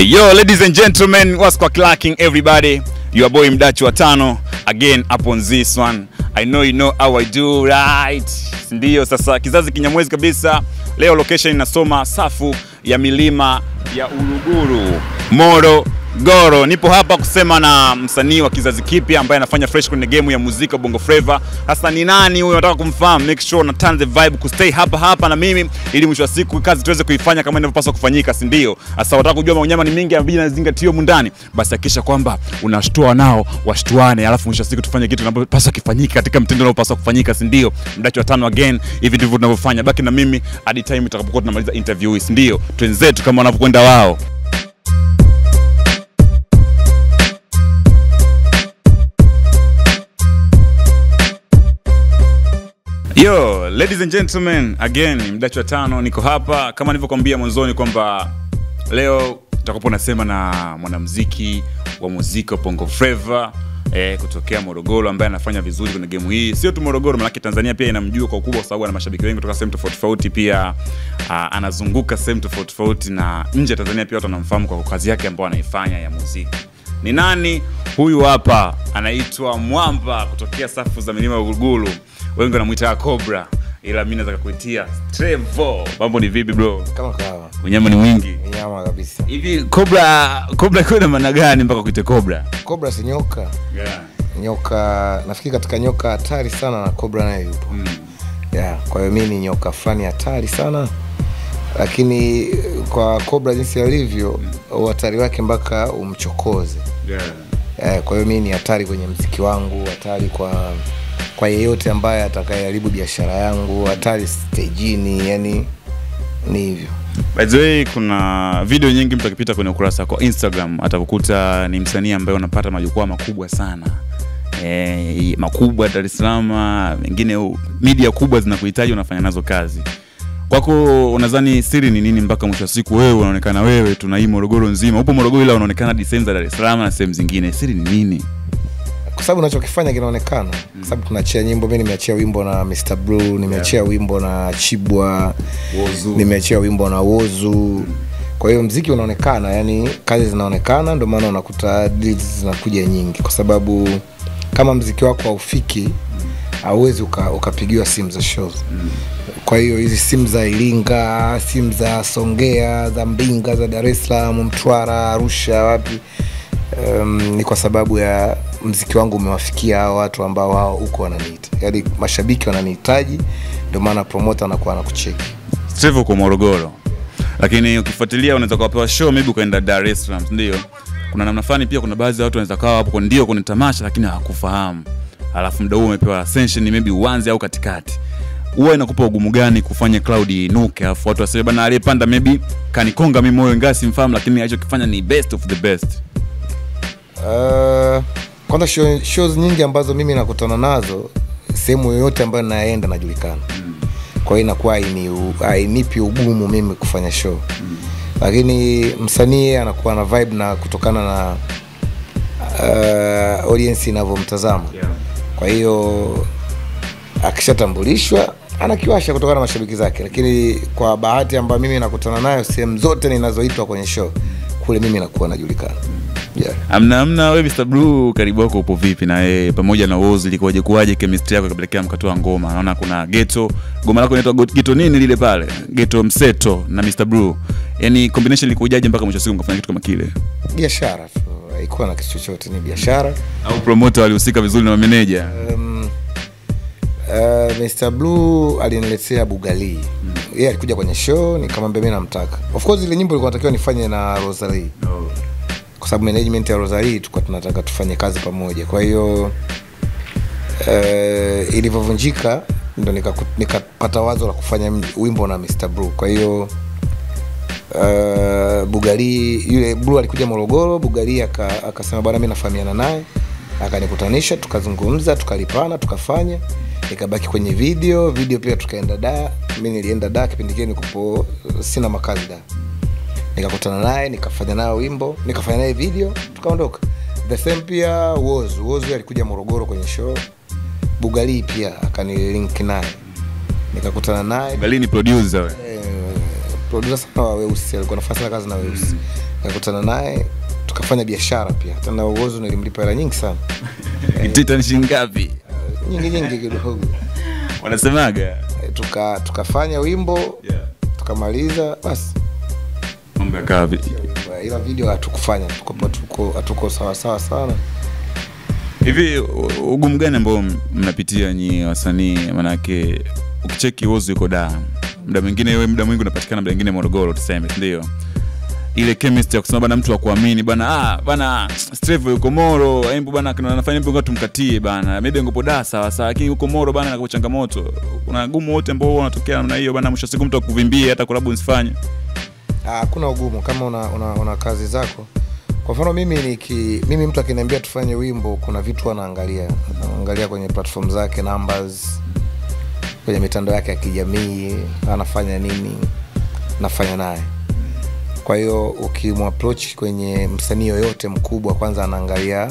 Yo, ladies and gentlemen, what's cracking everybody? Your boy Mdachi wa Tano again up on this one. I know you know how I do, right? Ndiyo, sasa kizazi kinyamwezi kabisa. Leo location inasoma safu ya milima ya Uluguru, Morogoro. Nipo hapa kusema na msanii wa kizazi kipya ambaye anafanya fresh kwenye game ya muziki Bongo Flava. Hasa ni nani huyo? Nataka kumfahamu. Make sure na turn the vibe ku stay hapa na mimi ili mwisho wa siku kazi tuweze kuifanya kama inavyopaswa kufanyika, si ndio? Sasa unataka kujua maunyama ni mingi ambayo inazingatia ndani, basi hakikisha kwamba unashtua nao washtuane, alafu mwisho wa siku tufanye kitu kinachopaswa kifanyike katika mtindo unaopaswa kufanyika, si ndio? Mdachi wa Tano again, hivi ndivyo tunavyofanya. Baki na mimi hadi time tutakapokuwa tunamaliza interview hii, si ndio? Twenzetu kama wanavyokwenda wao. Yo, ladies and gentlemen, again, Mdachi wa Tano niko hapa kama nilivyokuambia mwanzoni kwamba leo tutakuwa nasema na mwanamuziki wa muziki wa Bongo Flava kutokea Morogoro ambaye anafanya vizuri kwenye game hii. Sio tu Morogoro, maana Tanzania pia inamjua kwa ukubwa kwa sababu ana mashabiki wengi kutoka sehemu tofauti, pia anazunguka sehemu tofauti na nje ya Tanzania pia watu wanamfahamu kwa kazi yake ambayo anaifanya ya muziki. Ni nani huyu hapa? Anaitwa Mwamba kutokea safu za milima ya Uluguru. Wengi wanamuita Cobra, ila mimi naweza kukuitia Trevor. Mambo ni vipi bro? Kama kawa. Unyama ni mwingi. Unyama kabisa. Hivi Cobra kwa maana gani mpaka kuite Cobra? Cobra si nyoka. Yeah. Nyoka, nafikiri katika nyoka hatari sana na Cobra naye yupo. Yeah, kwa hiyo mimi ni nyoka fulani hatari sana. Lakini kwa Cobra jinsi alivyo, hatari wake mpaka umchokoze. Yeah. Kwa hiyo mimi ni hatari kwenye muziki wangu, hatari kwa yeyote ambaye atakayeharibu biashara yangu, hatari stageini, yani ni hivyo. By the way, kuna video nyingi mtu akipita kwenye ukurasa kwa Instagram atakukuta ni msanii ambaye unapata majukwaa makubwa sana. Makubwa Dar es Salaam, wengine media kubwa zinakuhitaji unafanya nazo kazi. Kwako unadhani siri ni nini mpaka mwisho wa siku wewe unaonekana wewe tuna hii Morogoro nzima? Upo Morogoro ila unaonekana sehemu za Dar es Salaam na sehemu zingine. Siri ni nini? Kwa sababu unachokifanya kinaonekana. Kwa sababu tunaachia nyimbo, mimi nimeachia wimbo na Mr. Blue, nimeachia wimbo na Chibwa, nimeachia wimbo na Wozu. Kwa hiyo muziki unaonekana, yani kazi zinaonekana, ndio maana unakuta deals zinakuja nyingi. Kwa sababu kama muziki wako haufiki, hauwezi ukapigiwa simu za shows. Kwa hiyo hizi simu za Iringa, simu za Songea, za Mbinga, za Dar es Salaam, Mtwara, Arusha, wapi, ni kwa sababu ya muziki wangu umewafikia hao watu ambao wao huko wananiita. Yaani mashabiki wananihitaji, ndio maana promoter anakuwa anakucheki. Trevor kwa Morogoro. Lakini ukifuatilia unaweza kupewa show maybe ukaenda Dar es Salaam, ndio. Kuna namna fulani pia kuna baadhi ya watu wanaweza kawa hapo ndio kwenye tamasha lakini hawakufahamu. Alafu muda huo umepewa ascension maybe uanze au katikati. Huwa inakupa ugumu gani kufanya crowd inuke alafu watu waseme bana aliyepanda maybe kanikonga mimi moyo ngasi mfahamu lakini alichokifanya ni best of the best? Kwanza shows nyingi ambazo mimi nakutana nazo sehemu yoyote ambayo naenda najulikana. Kwa hiyo inakuwa hainipi ugumu mimi kufanya show. Lakini msanii anakuwa na vibe na kutokana na audience inavyomtazama. Kwa hiyo akishatambulishwa anakiwasha kutokana na mashabiki zake. Lakini kwa bahati ambayo mimi nakutana nayo sehemu zote ninazoitwa kwenye show, kule mimi nakuwa najulikana. Yeah. Amna wewe Mr. Blue karibu yako upo vipi na yeye pamoja na Wozu ilikuwaje kuaje chemistry yako ikapelekea mkatoa ngoma? Naona kuna Ghetto, ngoma lako inaitwa Ghetto nini lile pale? Ghetto Mseto na Mr. Blue. Yaani combination ilikuwaje mpaka mwisho siku mkafanya kitu kama kile? Biashara. Haikuwa na kitu chochote, ni biashara. Au promoter walihusika vizuri na manager? Mr. Blue aliniletea Bugali. Yeye alikuja kwenye show nikamwambia mimi namtaka. Of course ile nyimbo ilikuwa natakiwa nifanye na Rosalie. Kwa sababu management ya Rosalie tulikuwa tunataka tufanye kazi pamoja. Kwa hiyo ilivyovunjika ndo nikapata wazo la kufanya wimbo na Mr. Blue. Kwa hiyo Bugali, yule Blue alikuja Morogoro, Bugali akasema bwana mimi nafahamiana naye, akanikutanisha, tukazungumza, tukalipana, tukafanya, ikabaki kwenye video pia tukaenda Dar. Mimi nilienda Dar kipindi kile nikupo sina makazi Dar. Nikakutana naye, nikafanya naye wimbo, nikafanya naye video, tukaondoka. The same pia Wozu alikuja Morogoro kwenye show. Bugali pia akanilink naye. Nikakutana naye. Bugali ni producer wewe. Producer sana wa Weusi, alikuwa anafanya kazi na Weusi. nikakutana naye tukafanya biashara pia. Tena Wozu nilimlipa hela nyingi sana. Kitita ni shilingi ngapi? Nyingi kidogo. Wanasemaga tukafanya wimbo, tukamaliza basi. Mambo yakawa ila video hatukufanya, hatuko sawa sana. Hivi ugumu gani ambao mnapitia nyinyi wasanii? Maana yake ukicheki Wozu yuko Dar, muda mwingine wewe muda mwingi unapatikana muda mwingine Morogoro tuseme, ndio ile chemistry ya kusema bana mtu akuamini bana, bana Strevo yuko Moro, hebu bana anafanya mpo ngatu tumkatie bana, maybe ngopo Dar sawa, lakini yuko Moro bana na changamoto. Kuna ugumu wote ambao unatokea namna hiyo bana, mwisho siku mtu akuvimbie hata collab usifanye? Hakuna ugumu kama una kazi zako. Kwa mfano mimi mtu akiniambia tufanye wimbo, kuna vitu anaangalia kwenye platform zake, numbers, kwenye mitandao yake ya kijamii, anafanya nini, nafanya naye. Kwa hiyo ukimapproach kwenye msanii yoyote mkubwa, kwanza anaangalia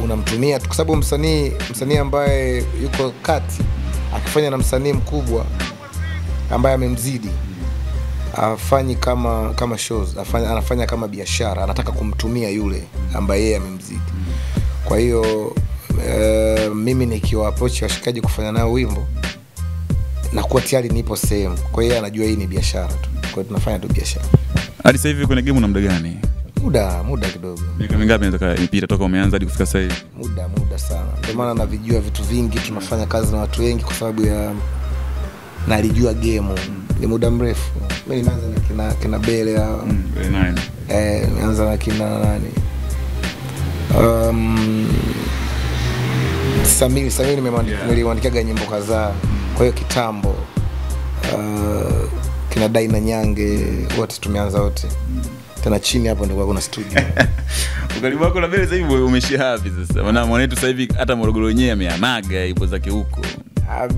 unamtumia, kwa sababu msanii ambaye yuko kati akifanya na msanii mkubwa ambaye amemzidi, afanyi kama shows, anafanya kama biashara, anataka kumtumia yule ambaye yeye amemzidi. Kwa hiyo mimi nikiwa approach washikaji kufanya nao wimbo, na kuwa tayari nipo sehemu. Kwa hiyo anajua hii ni biashara tu. Kwa hiyo tunafanya tu biashara. Hadi sasa hivi kwenye game una muda gani? Muda kidogo. Miaka mingapi inataka ipita toka umeanza hadi kufika sasa hivi? Muda sana. Ndio maana navijua vitu vingi, tunafanya kazi na watu wengi kwa sababu ya nalijua game. Ni muda mrefu. Mimi nimeanza na kina Bele hao. Nimeanza na kina nani? Samir nimeandika nyimbo kadhaa. Kwa hiyo kitambo kina Dai na Nyange wote tumeanza wote. Tena chini hapo ndio kuna studio. Ukaribu wako na Bele sasa hivi umeshia wapi sasa? Maana mwanetu sasa hivi hata Morogoro yenyewe ameamaga ipo zake huko.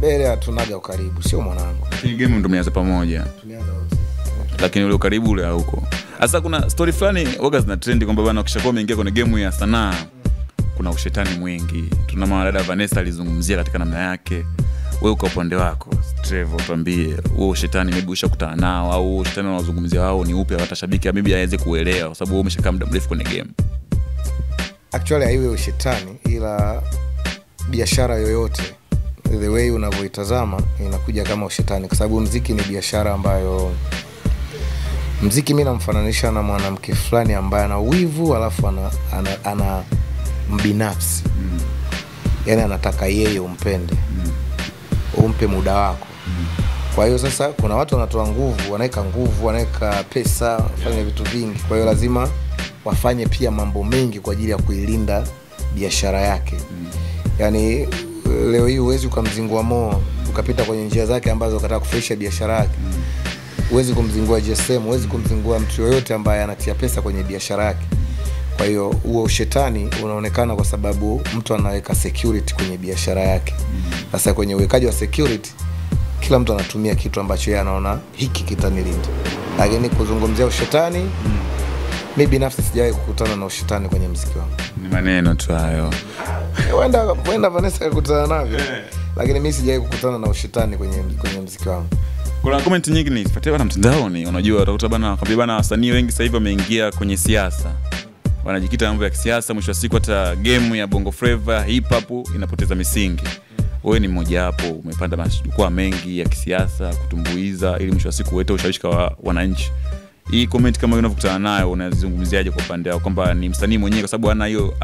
Bele hatunaga ukaribu, sio mwanangu. Lakini game ndio mmeanza pamoja. Tumeanza wote. Lakini ule ukaribu ule huko. Sasa kuna story fulani waga zina trend kwamba bwana ukishakuwa umeingia kwenye game ya sanaa kuna ushetani mwingi. Tuna mwanadada Vanessa alizungumzia katika namna yake. Wewe uko upande wako, Strevo, tuambie wewe ushetani maybe ushakutana nao, au ushetani unazungumzia wao ni upi, hata shabiki maybe aweze kuelewa, kwa sababu wewe umeshakaa muda mrefu kwenye game. Actually haiwe ushetani, ila biashara yoyote the way unavyoitazama inakuja kama ushetani, kwa sababu muziki ni biashara ambayo muziki mimi namfananisha na mwanamke fulani ambaye ana wivu alafu ana mbinafsi. Yaani anataka yeye umpende. Umpe muda wako. Kwa hiyo sasa kuna watu wanatoa nguvu, wanaweka pesa, wafanya vitu vingi. Kwa hiyo lazima wafanye pia mambo mengi kwa ajili ya kuilinda biashara yake. Yaani leo hii huwezi ukamzingua Mo ukapita kwenye njia zake ambazo ukataka kufaisha biashara yake. Huwezi kumzingua GSM, huwezi kumzingua mtu yoyote ambaye anatia pesa kwenye biashara yake. Kwa hiyo huo ushetani unaonekana kwa sababu mtu anaweka security kwenye biashara yake. Sasa kwenye uwekaji wa security, kila mtu anatumia kitu ambacho yeye anaona hiki kitanilinda. Lakini kuzungumzia ushetani, mimi binafsi sijawahi kukutana na ushetani kwenye muziki wangu. Ni maneno tu hayo. Wenda Vanessa kukutana navyo. Lakini mimi sijawahi kukutana na ushetani kwenye muziki wangu. Kuna comment nyingi nifuatia bana mtandaoni, unajua utakuta bana kwamba bana wasanii wengi sasa hivi wameingia kwenye siasa. Wanajikita mambo ya kisiasa, mwisho wa siku hata game ya Bongo Flava, hip hop inapoteza misingi. Wewe ni mmoja hapo, umepanda majukwaa mengi ya kisiasa kutumbuiza ili mwisho wa siku uwete ushawishi kwa wananchi. Hii comment kama unavyokutana nayo unazungumziaje kwa upande wako kwamba ni msanii mwenyewe kwa sababu ana hiyo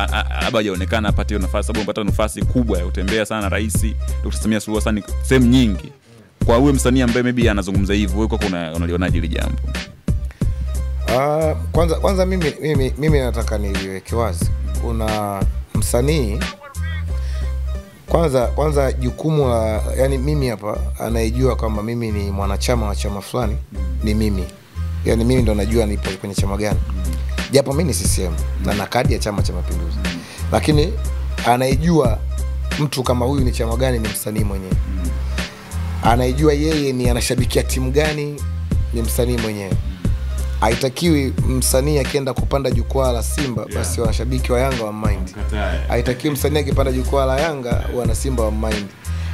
hajaonekana apate hiyo nafasi, sababu unapata nafasi kubwa ya kutembea sana na rais Dr. Samia Suluhu Hassan sehemu nyingi. Kwa wewe msanii ambaye maybe anazungumza hivyo, wewe kwako unalionaje ile jambo? Kwanza mimi nataka niweke wazi. Kuna msanii kwanza jukumu la, yani mimi hapa anayejua kwamba mimi ni mwanachama wa chama fulani ni mimi. Yani mimi ndo najua nipo kwenye chama gani. Japo mimi ni CCM na na kadi ya Chama cha Mapinduzi. Lakini anayejua mtu kama huyu ni chama gani ni msanii mwenyewe. Anayejua yeye ni anashabikia timu gani ni msanii mwenyewe. Haitakiwi msanii akienda kupanda jukwaa la Simba basi wanashabiki wa Yanga wa mind. Haitakiwi msanii akipanda jukwaa la Yanga wana Simba wa mind.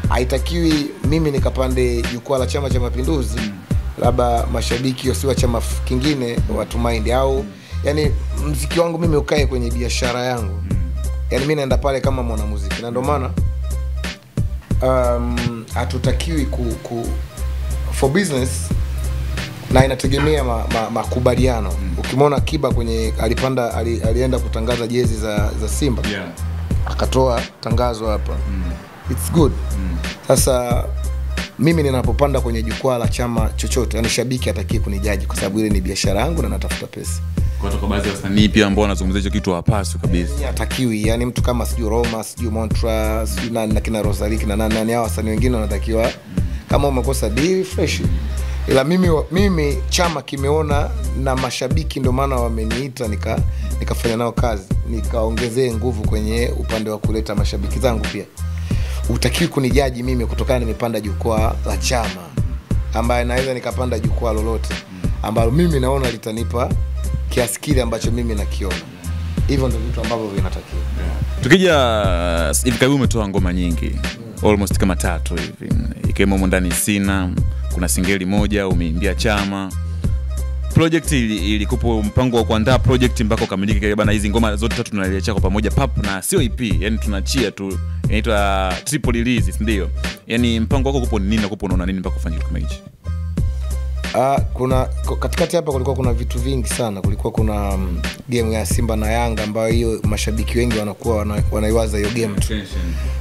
Haitakiwi mimi nikapande jukwaa la Chama cha Mapinduzi labda mashabiki wasiwa chama kingine watu mind au yani muziki wangu mimi ukae kwenye biashara yangu. Yani mimi naenda pale kama mwanamuziki na ndio maana hatutakiwi for business na inategemea makubaliano. Ukimwona Kiba kwenye alienda kutangaza jezi za Simba, akatoa tangazo hapa, it's good. Sasa mimi ninapopanda kwenye jukwaa la chama chochote, yani shabiki atakie kunijaji kwa sababu ile ni biashara yangu na natafuta pesa. Kwa baadhi ya wasanii pia ambao wanazungumzia hicho kitu hapaswi kabisa. Hatakiwi, yani mtu kama sijui Roma, sijui Montra, sijui na kina Rosalie na nani hao wasanii wengine wanatakiwa kama umekosa deal fresh. Ila mimi chama kimeona na mashabiki ndio maana wameniita nikafanya nao kazi, nikaongezee nguvu kwenye upande wa kuleta mashabiki zangu pia. Utakiwi kunijaji mimi kutokana nimepanda jukwaa la chama, ambaye naweza nikapanda jukwaa lolote ambalo mimi naona litanipa kiasi kile ambacho mimi nakiona. Hivyo ndio vitu ambavyo vinatakiwa. Tukija hivi karibuni umetoa ngoma nyingi, almost kama 3 hivi. Ikiwemo ndani Sina, kuna singeli moja umeimbia chama. Project ilikupo mpango wa kuandaa project mpaka ukamilike bana, hizi ngoma zote 3 tunaliachia kwa pamoja pap na sio EP, yani tunachia tu, inaitwa triple release, ndio. Yani mpango wako kupo nini na kupo unaona nini mpaka ufanye kitu kama hichi? Kuna katikati hapa kulikuwa kuna vitu vingi sana. Kulikuwa kuna game ya Simba na Yanga ambayo hiyo mashabiki wengi wanakuwa wanaiwaza hiyo game tu.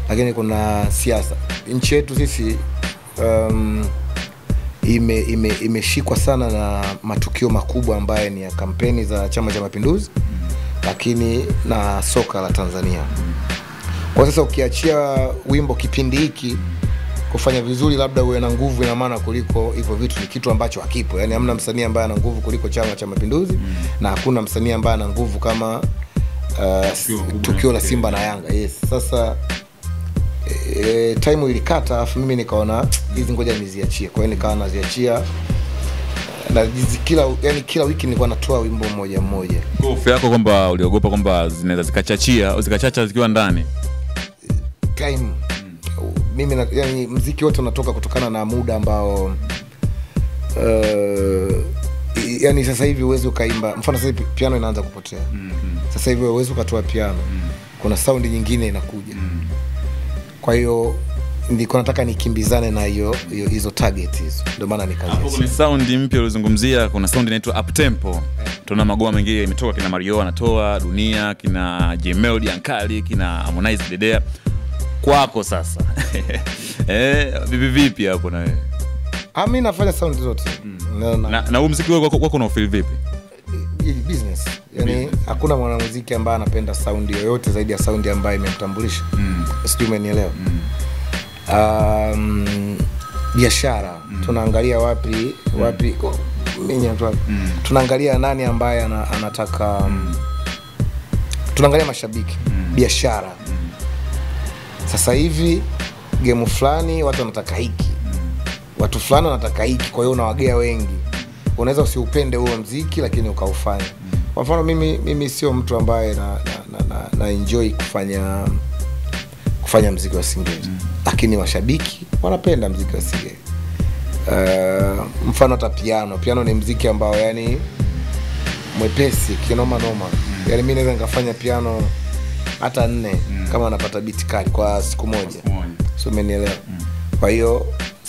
Lakini kuna siasa. Nchi yetu sisi imeshikwa sana na matukio makubwa ambayo ni ya kampeni za Chama cha Mapinduzi, lakini na soka la Tanzania. Kwa sasa ukiachia wimbo kipindi hiki kufanya vizuri, labda uwe na nguvu, ina maana kuliko hivyo vitu ni kitu ambacho hakipo. Yani hamna msanii ambaye ana nguvu kuliko Chama cha Mapinduzi na hakuna msanii ambaye ana nguvu kama tukio la Simba na Yanga. Yes. Sasa time ilikata, afu mimi nikaona hizi ngoja niziachie. Kwa hiyo nikawa naziachia na kila wiki nilikuwa natoa wimbo mmoja. Hofu yako kwamba uliogopa kwamba zinaweza zikachacha zikiwa ndani? Time mimi yani muziki wote unatoka kutokana na muda ambao yani sasa hivi uwezo ukaimba, mfano sasa hivi piano inaanza kupotea. Sasa hivi uwezo ukatoa piano, kuna sound nyingine inakuja. Kwa hiyo nilikuwa nataka nikimbizane na hizo target hizo, ndio maana nikaanza. Hapo kuna sound mpya ulizungumzia, kuna sound inaitwa up tempo. Tuna magoma mengine imetoka, kina Mario anatoa Dunia, kina J-Melody Ankali, kina Harmonize Dedea. Kwako sasa vipi hapo na wewe? Mimi nafanya sound zote. Na huu muziki wako una feel vipi? Business. Yani hakuna mwanamuziki ambaye anapenda sound yoyote zaidi ya sound ambayo imemtambulisha. Sijui umenielewa. Biashara tunaangalia wapi mimi tunaangalia nani ambaye anataka tunaangalia mashabiki, biashara. Sasa hivi game fulani watu wanataka hiki, watu fulani wanataka hiki, kwa hiyo unawagea wengi. Unaweza usiupende huo muziki lakini ukaufanya. Kwa mfano mimi sio mtu ambaye na enjoy kufanya muziki wa singeli, lakini washabiki wanapenda muziki wa singeli. Mfano hata piano ni muziki ambao yani mwepesi kinoma. Yani mimi naweza nikafanya piano hata 4 kama napata beat kali kwa siku moja. So umenielewa. Kwa hiyo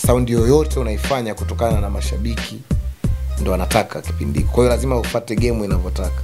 sound yoyote unaifanya kutokana na mashabiki ndio wanataka kipindi. Kwa hiyo lazima ufuate game inavyotaka.